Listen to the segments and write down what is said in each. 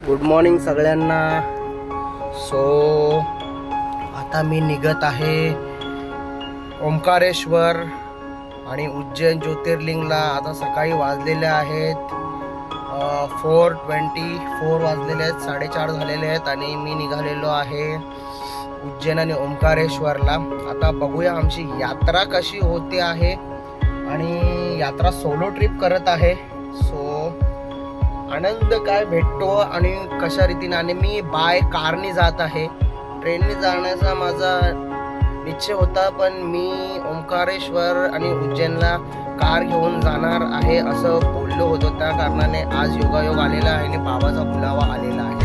Good morning सगळ्यांना. So आता मी निघत आहे ओंकारेश्वर आणि उज्जैन ज्योतिर्लिंगला. आता सकाळी वाजलेले आहेत 4:24 वाजलेले आहेत, 4:30 झालेले आहेत आणि मी निघालेलो आहे उज्जैन आणि ओंकारेश्वरला. आता बघूया आमची यात्रा कशी होते आहे. आणि यात्रा सोलो ट्रिप करत आहे. सो आनंद काय भेटतो आणि कशा रीतीने. आणि मी बाय कारने जात आहे. ट्रेनने जाण्याचा माझा निश्चय होता, पण मी ओंकारेश्वर आणि उज्जैनला कार घेऊन जाणार आहे असं बोललो होतो. त्या कारणाने आज योगायोग आलेला आहे आणि बाबाचा बुलावा आलेला आहे.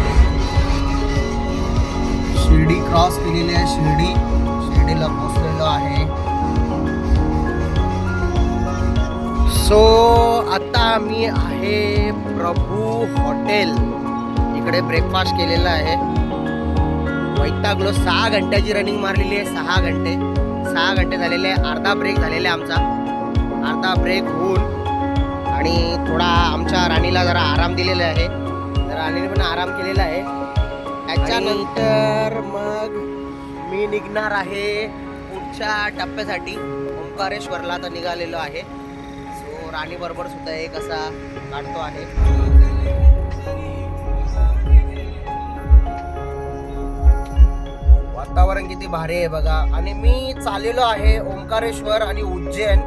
शिर्डी क्रॉस केलेली आहे. शिर्डीला पोहोचलेलो आहे. सो आता मी आहे प्रभू हॉटेल. इकडे ब्रेकफास्ट केलेला आहे. वैतागलो. 6 घंट्याची रनिंग मारलेली आहे. 6 घंटे झालेले आहे. अर्धा ब्रेक झालेला आहे आमचा. अर्धा ब्रेक होऊन आणि थोडा आमच्या राणीला जरा आराम दिलेला आहे. राणीने पण आराम केलेला आहे. त्याच्यानंतर मग मी निघणार आहे पुढच्या टप्प्यासाठी. ओंकारेश्वरला आता निघालेलो आहे. सो राणी बरोबर सुद्धा एक असा काढतो आहे. वातावरण किती भारी आहे बघा. आणि मी चाललेलो आहे ओंकारेश्वर आणि उज्जैन.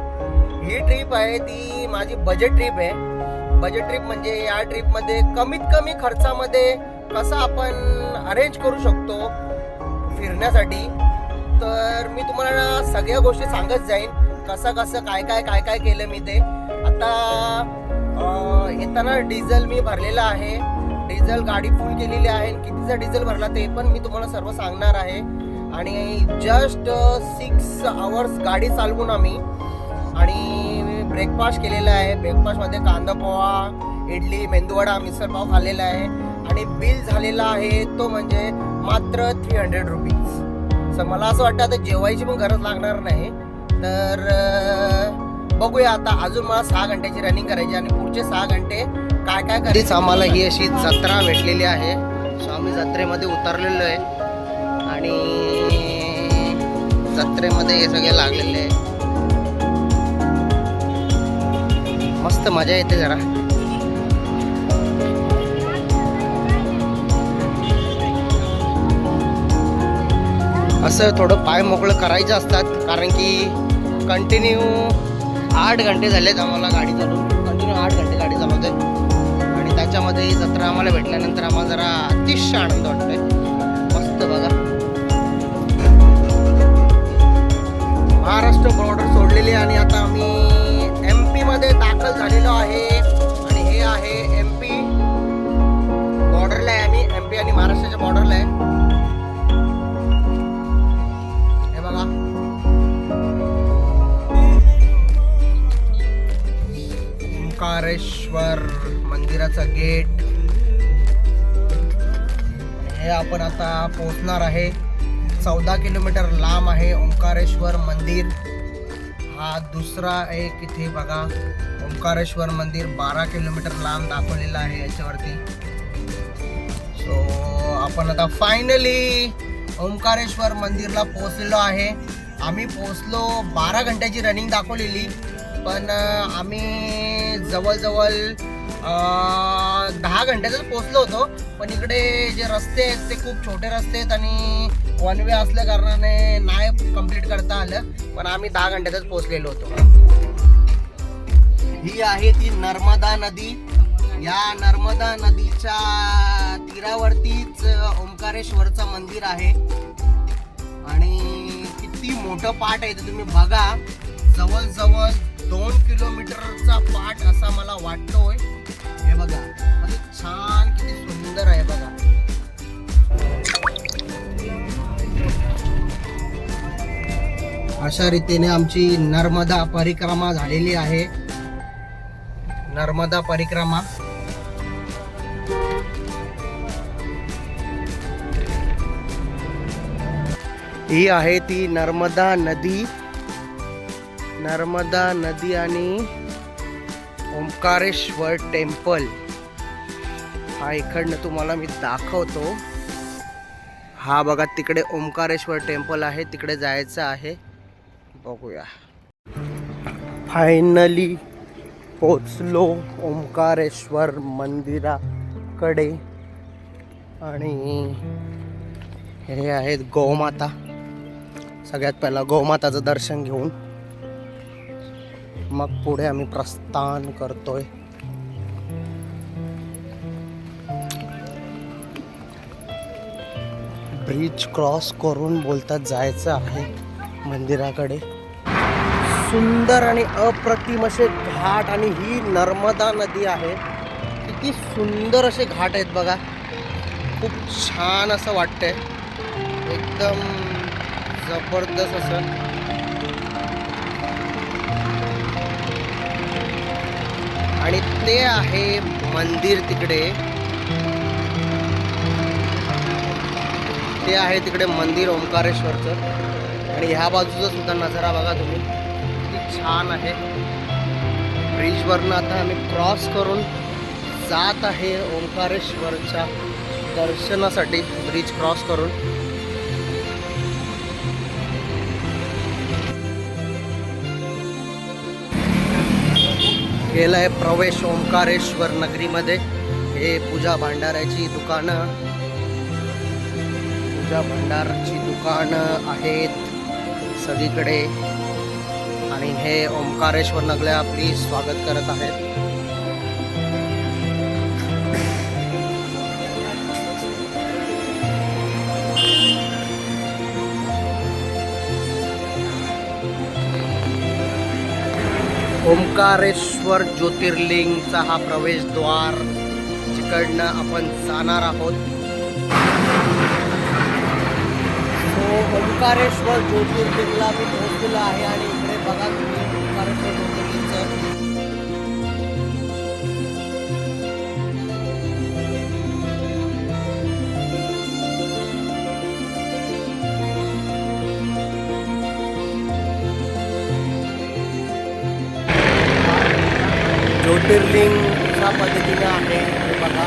ही ट्रिप आहे ती माझी बजेट ट्रिप आहे. बजेट ट्रिप म्हणजे या ट्रिपमध्ये कमीत कमी खर्चामध्ये कसं आपण अरेंज करू शकतो फिरण्यासाठी. तर मी तुम्हाला सगळ्या गोष्टी सांगत जाईन. कसं काय केलं मी ते. आता येताना डिझेल मी भरलेला आहे. डिझेल गाडी फुल केलेली आहे. कितीचा डिझेल भरला ते पण मी तुम्हाला सर्व सांगणार आहे. आणि जस्ट 6 आवर्स गाडी चालवून आम्ही आणि ब्रेकफास्ट केलेला आहे. ब्रेकफास्टमध्ये कांदा पोहा, इडली, मेंदूवडा, मिसळपाव खाल्लेला आहे. आणि बिल झालेला आहे तो म्हणजे मात्र 300 रुपीज. सो मला असं वाटतं आता जेवायची पण गरज लागणार नाही. तर बघूया आता. अजून मला 6 घंट्याची रनिंग करायची आणि पुढचे 6 घंटे काय करायचं. आम्हाला ही अशी जत्रा भेटलेली आहे. सो आम्ही जत्रेमध्ये उतरलेलो आहे आणि जत्रेमध्ये हे सगळे लागलेले आहे. मस्त मजा येते जरा. असं थोडं पाय मोकळं करायचं असतात, कारण की कंटिन्यू 8 घंटे झालेत आम्हाला गाडी चालवून. कंटिन्यू 8 घंटे गाडी चालवते आणि त्याच्यामध्ये ही जत्रा आम्हाला भेटल्यानंतर आम्हाला जरा अतिशय आनंद वाटतोय. मस्त बघा. महाराष्ट्र बॉर्डर सोडलेली आणि आता आम्ही MP मध्ये दाखल झालेलो आहे. आणि हे आहे MP बॉर्डरला आहे. आम्ही MP आणि महाराष्ट्राच्या बॉर्डरला आहे. हे बघा. ओंकारेश्वर मंदिराचा गेट. हे आपण आता पोहोचणार आहे. 14 किलोमीटर लांब आहे ओंकारेश्वर मंदिर. हा दुसरा एक इथे बघा. ओंकारेश्वर मंदिर 12 किलोमीटर लांब दाखवलेला आहे याच्यावरती. सो आपण आता फायनली ओंकारेश्वर मंदिरला पोहोचलेलो आहे. आम्ही पोहोचलो. 12 घंट्याची रनिंग दाखवलेली, पण आम्ही जवळजवळ 10 घंट्यातच पोहोचलो होतो. पण इकडे जे रस्ते आहेत ते खूप छोटे रस्ते आहेत आणि वन वे असल्या कारणाने नाही कंप्लीट करता आलं. पण आम्ही 10 घंट्यातच पोहोचलेलो होतो. ही आहे ती नर्मदा नदी. या नर्मदा नदीच्या तीरावरतीच ओंकारेश्वरचं मंदिर आहे. आणि किती मोठं पाट आहे ते तुम्ही बघा. जवळजवळ 2 किलोमीटरचा पाट असा मला वाटतोय. हे बघा छान, किती सुंदर आहे बघा. अशा रीतीने आमची नर्मदा परिक्रमा झालेली आहे. नर्मदा परिक्रमा. ही आहे ती नर्मदा नदी. नर्मदा नदी आणि ओंकारेश्वर टेम्पल. हा इकडनं तुम्हाला मी दाखवतो. हा बघा तिकडे ओंकारेश्वर टेम्पल आहे, तिकडे जायचं आहे. बघूया. फायनली पोचलो ओंकारेश्वर मंदिराकडे. आणि हे आहेत गोमाता. सगळ्यात पहिला गोमाताचं दर्शन घेऊन मग पुढे आम्ही प्रस्थान करतोय. ब्रिज क्रॉस करून बोलतात जायचं आहे मंदिराकडे. सुंदर आणि अप्रतिम असे घाट, आणि ही नर्मदा नदी आहे. किती सुंदर असे घाट आहेत बघा. खूप छान असं वाटतंय, एकदम जबरदस्त असं. आणि ते आहे मंदिर तिकडे, ते आहे तिकडे मंदिर ओंकारेश्वरचं. आणि ह्या बाजूचा सुद्धा नजारा बघा तुम्ही, किती छान आहे. ब्रिजवरनं आता आम्ही क्रॉस करून जात आहे ओंकारेश्वरच्या दर्शनासाठी. ब्रिज क्रॉस करून केलं आहे प्रवेश ओंकारेश्वर नगरीमध्ये. हे पूजा भांडाराची दुकानं, पूजा भांडाराची दुकानं आहेत सगळीकडे. आणि हे ओंकारेश्वर नगरी आपली स्वागत करत आहेत. ओंकारेश्वर ज्योतिर्लिंगचा हा प्रवेशद्वार, जिकडनं आपण जाणार आहोत. ओंकारेश्वर ज्योतिर्लिंगला मी पोहोचलेलो आहे. आणि इकडे बघा तुम्ही ओंकारेश्वर ज्योतिर्लिंगचं. ज्योतिर्लिंग अशा पद्धतीने आहे हे बघा.